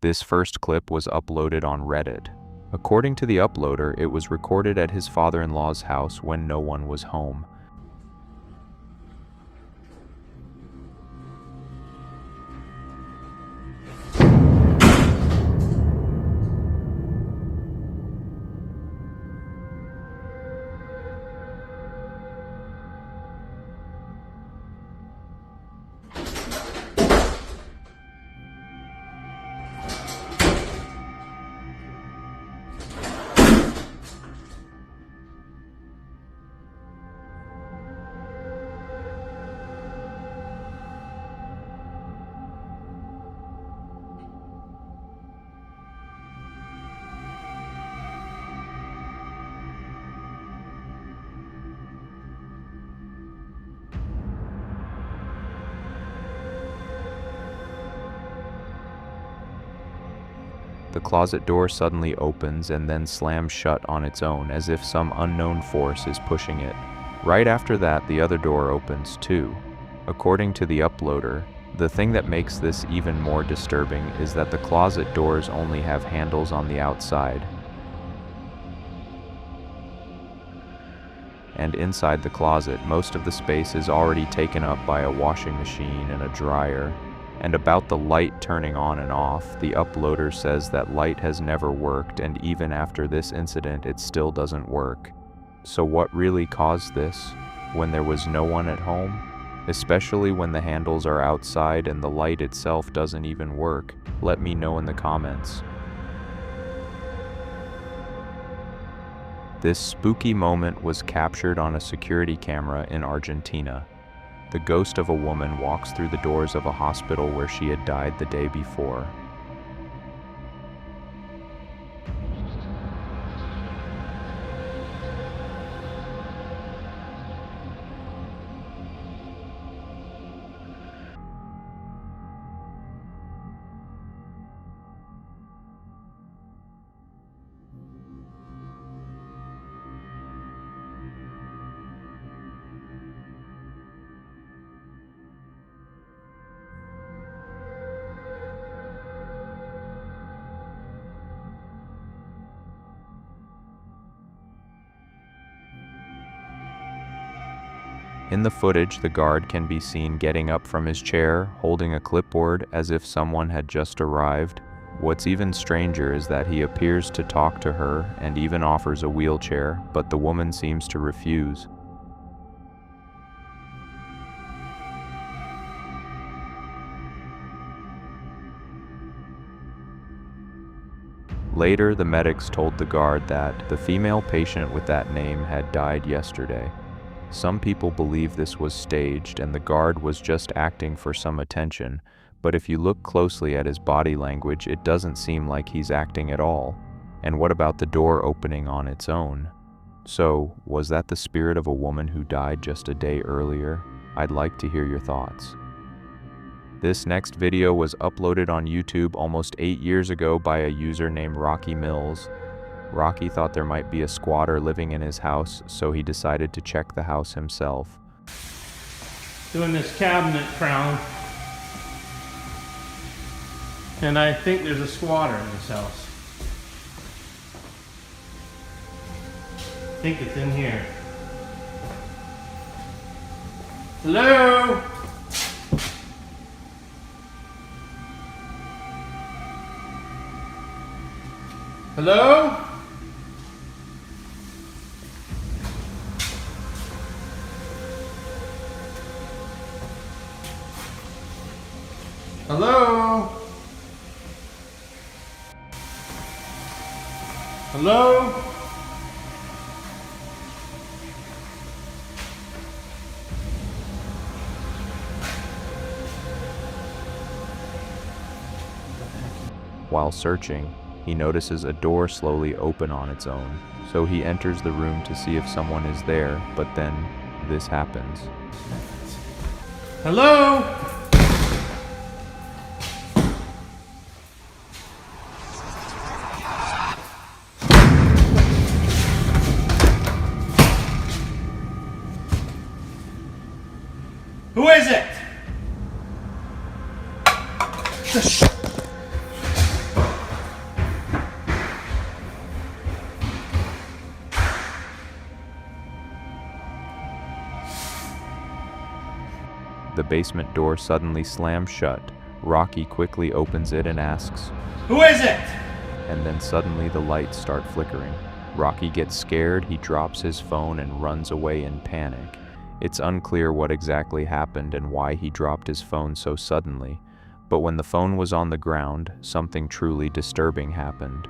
This first clip was uploaded on Reddit. According to the uploader, it was recorded at his father-in-law's house when no one was home. The closet door suddenly opens and then slams shut on its own, as if some unknown force is pushing it. Right after that, the other door opens too. According to the uploader, the thing that makes this even more disturbing is that the closet doors only have handles on the outside. And inside the closet, most of the space is already taken up by a washing machine and a dryer. And about the light turning on and off, the uploader says that light has never worked, and even after this incident it still doesn't work. So what really caused this, when there was no one at home? Especially when the handles are outside and the light itself doesn't even work? Let me know in the comments. This spooky moment was captured on a security camera in Argentina. The ghost of a woman walks through the doors of a hospital where she had died the day before. In the footage, the guard can be seen getting up from his chair, holding a clipboard as if someone had just arrived. What's even stranger is that he appears to talk to her and even offers a wheelchair, but the woman seems to refuse. Later, the medics told the guard that the female patient with that name had died yesterday. Some people believe this was staged and the guard was just acting for some attention, but if you look closely at his body language, it doesn't seem like he's acting at all. And what about the door opening on its own? So, was that the spirit of a woman who died just a day earlier? I'd like to hear your thoughts. This next video was uploaded on YouTube almost 8 years ago by a user named Rocky Mills. Rocky thought there might be a squatter living in his house, so he decided to check the house himself. Doing this cabinet crown, and I think there's a squatter in this house. I think it's in here. Hello? Hello? Hello? Hello? While searching, he notices a door slowly open on its own, so he enters the room to see if someone is there, but then this happens. Hello? Who is it? The basement door suddenly slams shut. Rocky quickly opens it and asks, Who is it? and then suddenly the lights start flickering. Rocky gets scared, he drops his phone and runs away in panic. It's unclear what exactly happened and why he dropped his phone so suddenly, but when the phone was on the ground, something truly disturbing happened.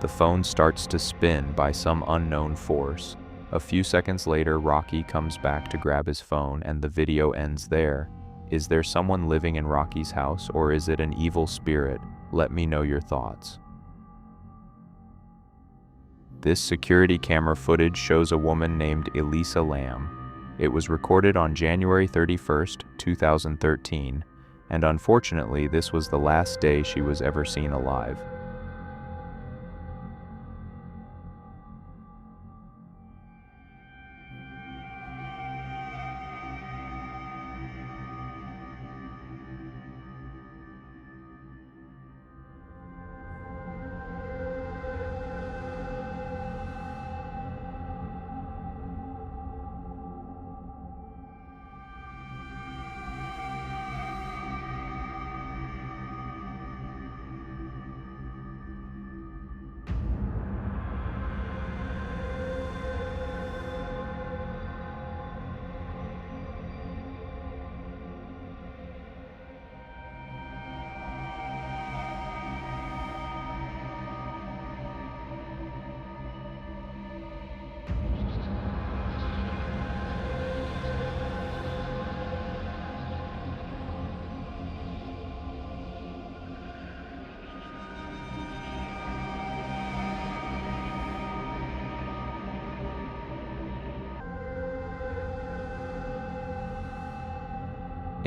The phone starts to spin by some unknown force. A few seconds later, Rocky comes back to grab his phone and the video ends there. Is there someone living in Rocky's house, or is it an evil spirit? Let me know your thoughts. This security camera footage shows a woman named Elisa Lamb. It was recorded on January 31st, 2013, and unfortunately this was the last day she was ever seen alive.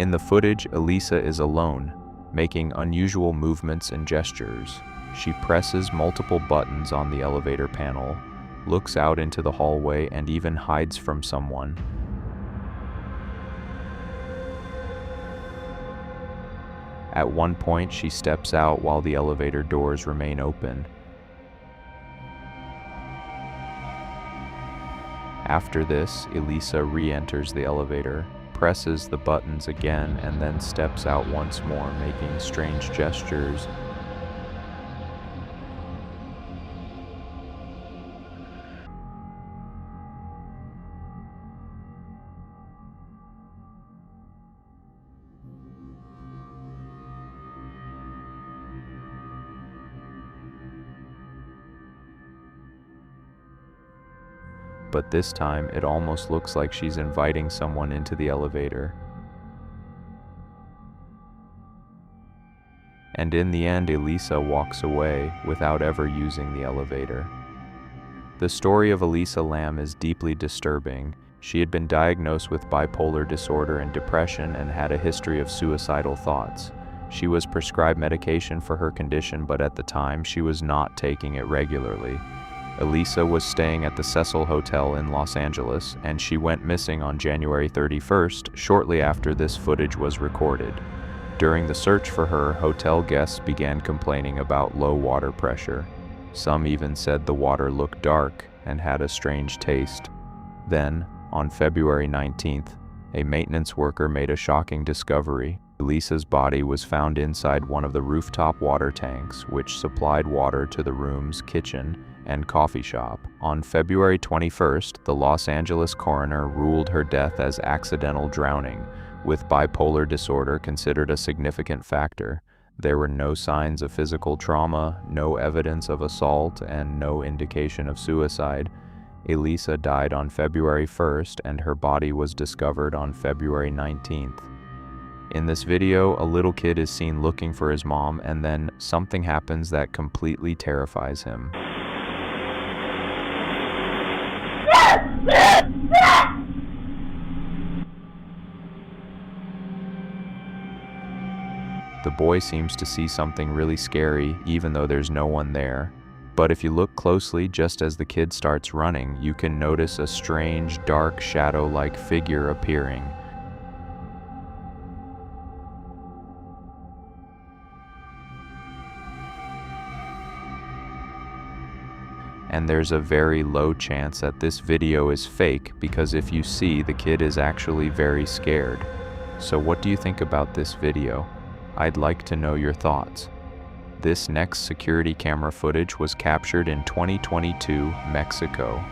In the footage, Elisa is alone, making unusual movements and gestures. She presses multiple buttons on the elevator panel, looks out into the hallway, and even hides from someone. At one point, she steps out while the elevator doors remain open. After this, Elisa re-enters the elevator, presses the buttons again, and then steps out once more, making strange gestures. But this time, it almost looks like she's inviting someone into the elevator. And in the end, Elisa walks away without ever using the elevator. The story of Elisa Lamb is deeply disturbing. She had been diagnosed with bipolar disorder and depression and had a history of suicidal thoughts. She was prescribed medication for her condition, but at the time, she was not taking it regularly. Elisa was staying at the Cecil Hotel in Los Angeles, and she went missing on January 31st, shortly after this footage was recorded. During the search for her, hotel guests began complaining about low water pressure. Some even said the water looked dark and had a strange taste. Then, on February 19th, a maintenance worker made a shocking discovery. Elisa's body was found inside one of the rooftop water tanks, which supplied water to the room's kitchen and coffee shop. On February 21st, the Los Angeles coroner ruled her death as accidental drowning, with bipolar disorder considered a significant factor. There were no signs of physical trauma, no evidence of assault, and no indication of suicide. Elisa died on February 1st and her body was discovered on February 19th. In this video, a little kid is seen looking for his mom, and then something happens that completely terrifies him. The boy seems to see something really scary, even though there's no one there. But if you look closely, just as the kid starts running, you can notice a strange, dark, shadow-like figure appearing. And there's a very low chance that this video is fake, because if you see, the kid is actually very scared. So what do you think about this video? I'd like to know your thoughts. This next security camera footage was captured in 2022 Mexico.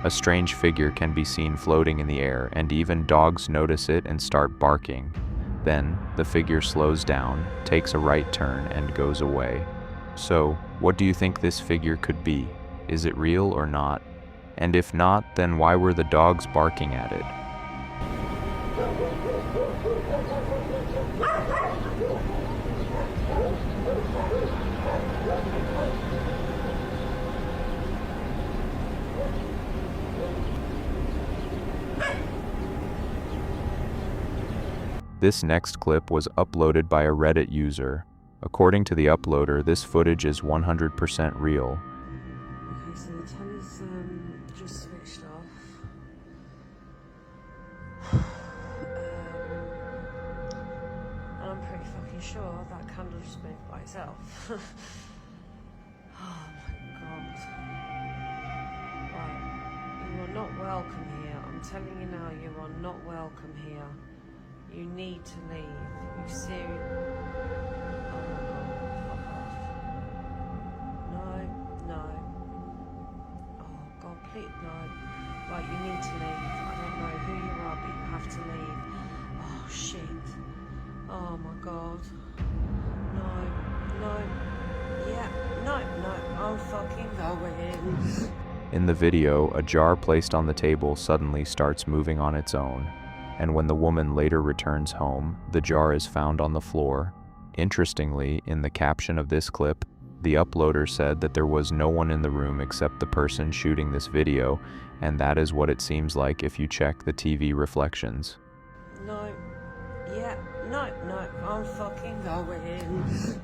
A strange figure can be seen floating in the air, and even dogs notice it and start barking. Then, the figure slows down, takes a right turn, and goes away. So, what do you think this figure could be? Is it real or not? And if not, then why were the dogs barking at it? This next clip was uploaded by a Reddit user. According to the uploader, this footage is 100% real. Okay, so the telly's just switched off. And I'm pretty fucking sure that candle just moved by itself. Oh my god. Right, you are not welcome here. I'm telling you now, you are not welcome here. You need to leave. You seriously... Oh my god, fuck off. No. Oh god, please, no. Right, you need to leave. I don't know who you are, but you have to leave. Oh shit. Oh my god. No. Yeah, no, I'm fucking going. In the video, a jar placed on the table suddenly starts moving on its own. And when the woman later returns home, the jar is found on the floor. Interestingly, in the caption of this clip, the uploader said that there was no one in the room except the person shooting this video, and that is what it seems like if you check the TV reflections. No, I'm fucking going.